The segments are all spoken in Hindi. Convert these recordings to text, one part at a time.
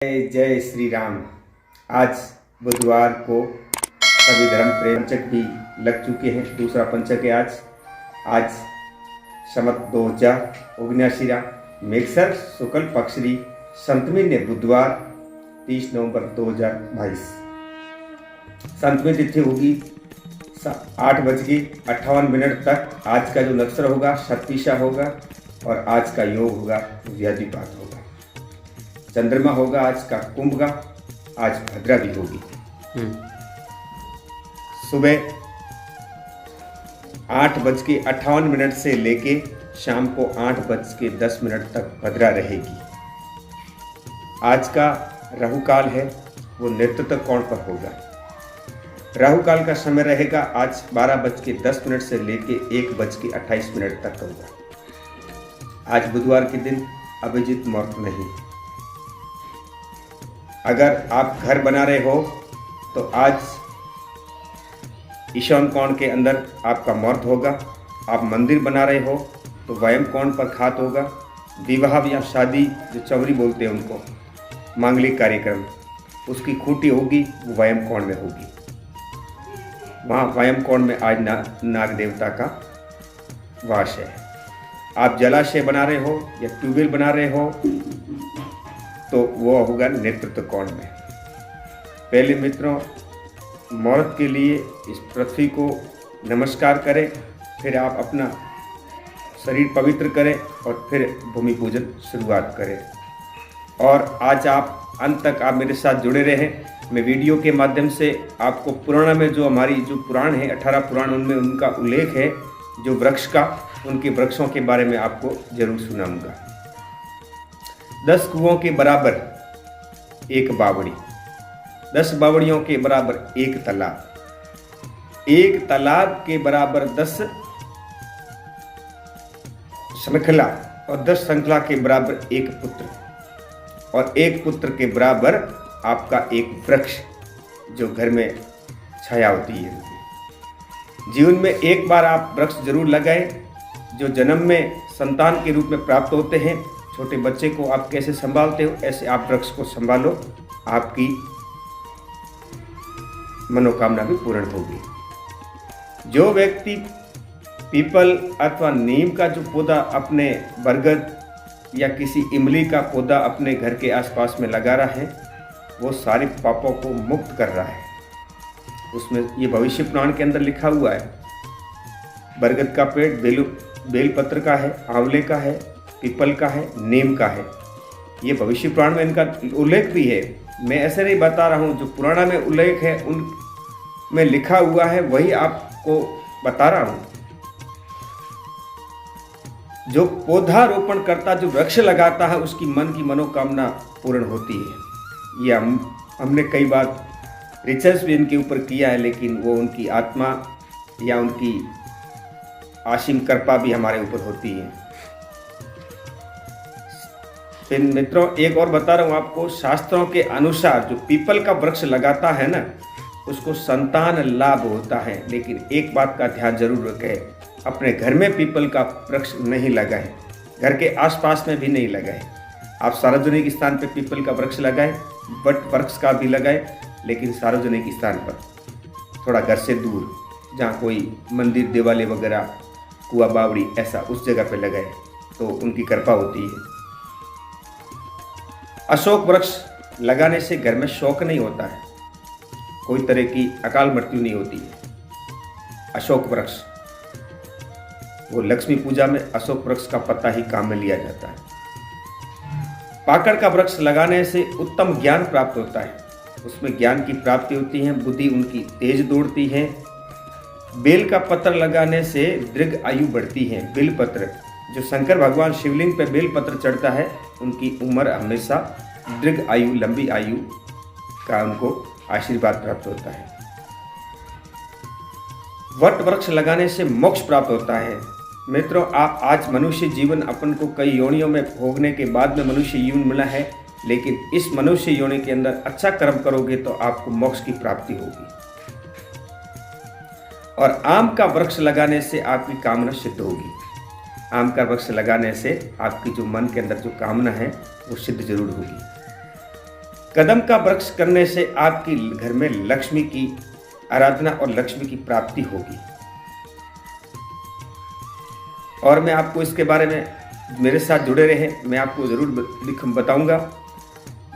जय जय श्री राम। आज बुधवार को सभी धर्म प्रेम पंचक भी लग चुके हैं। दूसरा पंचक है आज शमत 2079 मेघसर शुक्ल पक्षरी संतमी ने बुधवार 30 नवंबर 2022। संतमी तिथि होगी 8:58 तक। आज का जो नक्षत्र होगा शतभिषा होगा और आज का योग होगा व्याधिपात होगा। चंद्रमा होगा आज का कुंभ का, आज भद्रा भी होगी। सुबह 8:58 से लेके शाम को 8:10 तक भद्रा रहेगी। आज का राहु काल है वो नेतृत्व कोण पर होगा। राहु काल का समय रहेगा आज 12:10 से लेके 1:28 तक होगा। आज बुधवार के दिन अभिजीत मुहूर्त नहीं। अगर आप घर बना रहे हो तो आज ईशान कोण के अंदर आपका मुहूर्त होगा। आप मंदिर बना रहे हो तो वायम कोण पर खात होगा। विवाह या शादी जो चवरी बोलते हैं उनको, मांगलिक कार्यक्रम, उसकी खूंटी होगी वो वायम कोण में होगी। वहाँ वायम कोण में आज नाग देवता का वास है। आप जलाशय बना रहे हो या ट्यूबवेल बना रहे हो तो वो होगा नेतृत्व कोण में। पहले मित्रों मुहूर्त के लिए इस पृथ्वी को नमस्कार करें, फिर आप अपना शरीर पवित्र करें और फिर भूमि पूजन शुरुआत करें। और आज आप अंत तक आप मेरे साथ जुड़े रहें। मैं वीडियो के माध्यम से आपको पुराण में जो हमारी जो पुराण है 18 पुराण, उनमें उनका उल्लेख है जो वृक्ष का, उनके वृक्षों के बारे में आपको जरूर सुनाऊंगा। 10 कुओं के बराबर एक बावड़ी, 10 बावड़ियों के बराबर एक तालाब, एक तालाब के बराबर 10 श्रृंखला और 10 श्रृंखला के बराबर एक पुत्र, और एक पुत्र के बराबर आपका एक वृक्ष जो घर में छाया होती है। जीवन में एक बार आप वृक्ष जरूर लगाएं। जो जन्म में संतान के रूप में प्राप्त होते हैं, छोटे बच्चे को आप कैसे संभालते हो ऐसे आप वृक्ष को संभालो, आपकी मनोकामना भी पूर्ण होगी। जो व्यक्ति पीपल अथवा नीम का जो पौधा, अपने बरगद या किसी इमली का पौधा अपने घर के आसपास में लगा रहा है, वो सारे पापों को मुक्त कर रहा है। उसमें ये भविष्य पुराण के अंदर लिखा हुआ है। बरगद का पेड़ बेलपत्र का है, आंवले का है, पीपल का है, नीम का है। ये भविष्य पुराण में इनका उल्लेख भी है। मैं ऐसे नहीं बता रहा हूँ, जो पुराण में उल्लेख है उनमें लिखा हुआ है वही आपको बता रहा हूँ। जो पौधा रोपण करता, जो वृक्ष लगाता है, उसकी मन की मनोकामना पूर्ण होती है। ये हमने कई बार रिसर्च भी इनके ऊपर किया है, लेकिन वो उनकी आत्मा या उनकी आशीम कृपा भी हमारे ऊपर होती है। फिर मित्रों एक और बता रहा हूँ आपको, शास्त्रों के अनुसार जो पीपल का वृक्ष लगाता है ना, उसको संतान लाभ होता है। लेकिन एक बात का ध्यान जरूर रखें, अपने घर में पीपल का वृक्ष नहीं लगाएं, घर के आसपास में भी नहीं लगाएं। आप सार्वजनिक स्थान पर पीपल का वृक्ष लगाएं, वट वृक्ष का भी लगाएं, लेकिन सार्वजनिक स्थान पर थोड़ा घर से दूर, जहाँ कोई मंदिर, देवालय वगैरह, कुआ, बावड़ी, ऐसा उस जगह पे लगाएं तो उनकी कृपा होती है। अशोक वृक्ष लगाने से घर में शोक नहीं होता है, कोई तरह की अकाल मृत्यु नहीं होती है। अशोक वृक्ष वो लक्ष्मी पूजा में अशोक वृक्ष का पत्ता ही काम में लिया जाता है। पाकड़ का वृक्ष लगाने से उत्तम ज्ञान प्राप्त होता है, उसमें ज्ञान की प्राप्ति होती है, बुद्धि उनकी तेज दौड़ती है। बेल का पत्र लगाने से दीर्घ आयु बढ़ती है। बेल पत्र जो शंकर भगवान शिवलिंग पे बेल पत्र चढ़ता है, उनकी उम्र हमेशा दीर्घ आयु, लंबी आयु का उनको आशीर्वाद प्राप्त होता है। वट वृक्ष लगाने से मोक्ष प्राप्त होता है। मित्रों आप आज मनुष्य जीवन अपन को कई योनियों में भोगने के बाद में मनुष्य जीवन मिला है, लेकिन इस मनुष्य योनि के अंदर अच्छा कर्म करोगे तो आपको मोक्ष की प्राप्ति होगी। और आम का वृक्ष लगाने से आपकी कामना सिद्ध होगी। आम का वृक्ष लगाने से आपकी जो मन के अंदर जो कामना है वो सिद्ध जरूर होगी। कदम का वृक्ष करने से आपकी घर में लक्ष्मी की आराधना और लक्ष्मी की प्राप्ति होगी। और मैं आपको इसके बारे में मेरे साथ जुड़े रहे, मैं आपको ज़रूर बताऊंगा।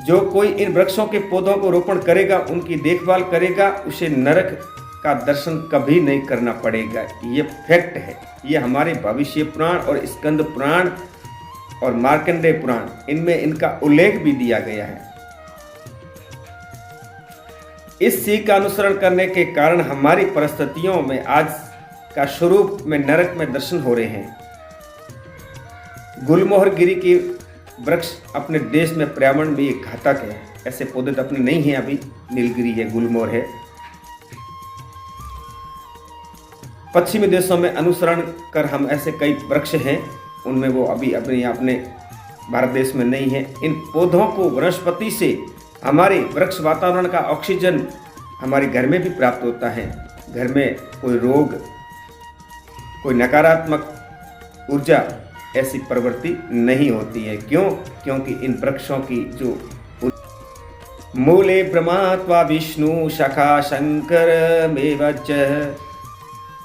जो कोई इन वृक्षों के पौधों को रोपण करेगा, उनकी देखभाल करेगा, उसे नरक का दर्शन कभी नहीं करना पड़ेगा। ये फैक्ट है। ये हमारे भविष्य पुराण और स्कंद पुराण और मार्कंडेय पुराण, इनमें इनका उल्लेख भी दिया गया है। इस सीख का अनुसरण करने के कारण हमारी परिस्थितियों में आज का स्वरूप में नरक में दर्शन हो रहे हैं। गुलमोहर गिरी के वृक्ष अपने देश में पर्यावरण में एक घातक है। ऐसे पौधे तो अपने नहीं हैं अभी, नीलगिरी है, गुलमोहर है। पश्चिमी देशों में अनुसरण कर हम ऐसे कई वृक्ष हैं, उनमें वो अभी अपने भारत देश में नहीं है। इन पौधों को वनस्पति से हमारे वृक्ष वातावरण का ऑक्सीजन हमारे घर में भी प्राप्त होता है। घर में कोई रोग, कोई नकारात्मक ऊर्जा ऐसी प्रवृत्ति नहीं होती है। क्यों? क्योंकि इन वृक्षों की जो मूले ब्रह्मा विष्णु शाखा शंकर मेवच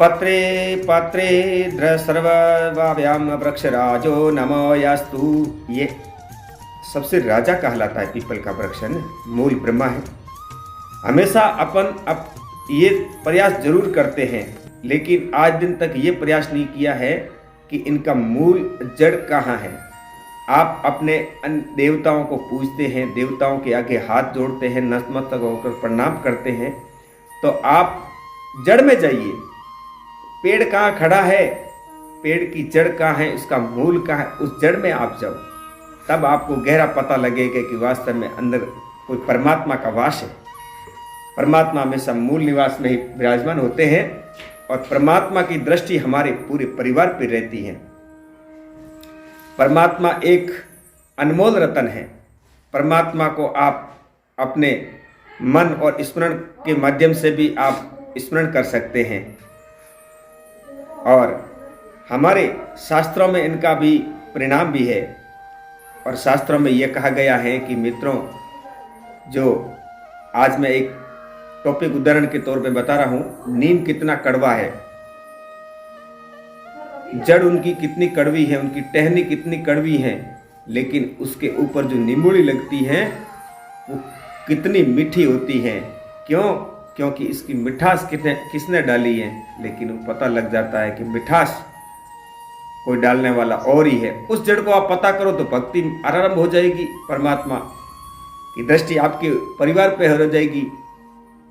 पत्रे पत्रे द्र सर्वव्याम वृक्षराजो नमो यास्तु। ये सबसे राजा कहलाता है पीपल का वृक्ष है ना, मूल ब्रह्मा है। हमेशा अपन ये प्रयास जरूर करते हैं, लेकिन आज दिन तक ये प्रयास नहीं किया है कि इनका मूल जड़ कहाँ है। आप अपने देवताओं को पूजते हैं, देवताओं के आगे हाथ जोड़ते हैं, नतमस्तक होकर प्रणाम करते हैं, तो आप जड़ में जाइए। पेड़ कहाँ खड़ा है, पेड़ की जड़ कहाँ है, उसका मूल कहाँ है, उस जड़ में आप जाओ, तब आपको गहरा पता लगेगा कि वास्तव में अंदर कोई परमात्मा का वास है। परमात्मा हमेशा मूल निवास में ही विराजमान होते हैं और परमात्मा की दृष्टि हमारे पूरे परिवार पर रहती है। परमात्मा एक अनमोल रतन है। परमात्मा को आप अपने मन और स्मरण के माध्यम से भी आप स्मरण कर सकते हैं। और हमारे शास्त्रों में इनका भी परिणाम भी है। और शास्त्रों में यह कहा गया है कि मित्रों, जो आज मैं एक टॉपिक उदाहरण के तौर पे बता रहा हूं, नीम कितना कड़वा है, जड़ उनकी कितनी कड़वी है, उनकी टहनी कितनी कड़वी है, लेकिन उसके ऊपर जो नींबूड़ी लगती है वो कितनी मीठी होती है। क्यों? क्योंकि इसकी मिठास किसने डाली है, लेकिन वो पता लग जाता है कि मिठास कोई डालने वाला और ही है। उस जड़ को आप पता करो तो भक्ति आरंभ हो जाएगी, परमात्मा की दृष्टि आपके परिवार पे हो जाएगी।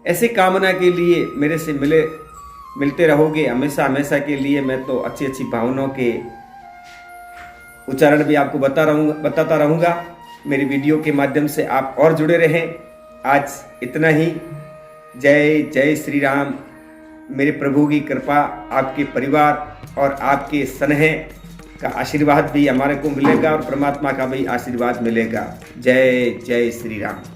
ऐसी कामना के लिए मेरे से मिलते रहोगे हमेशा हमेशा के लिए। मैं तो अच्छी अच्छी भावनाओं के उच्चारण भी आपको बताता रहूँगा। मेरी वीडियो के माध्यम से आप और जुड़े रहें। आज इतना ही। जय जय श्री राम। मेरे प्रभु की कृपा, आपके परिवार और आपके स्नेह का आशीर्वाद भी हमारे को मिलेगा और परमात्मा का भी आशीर्वाद मिलेगा। जय जय श्री राम।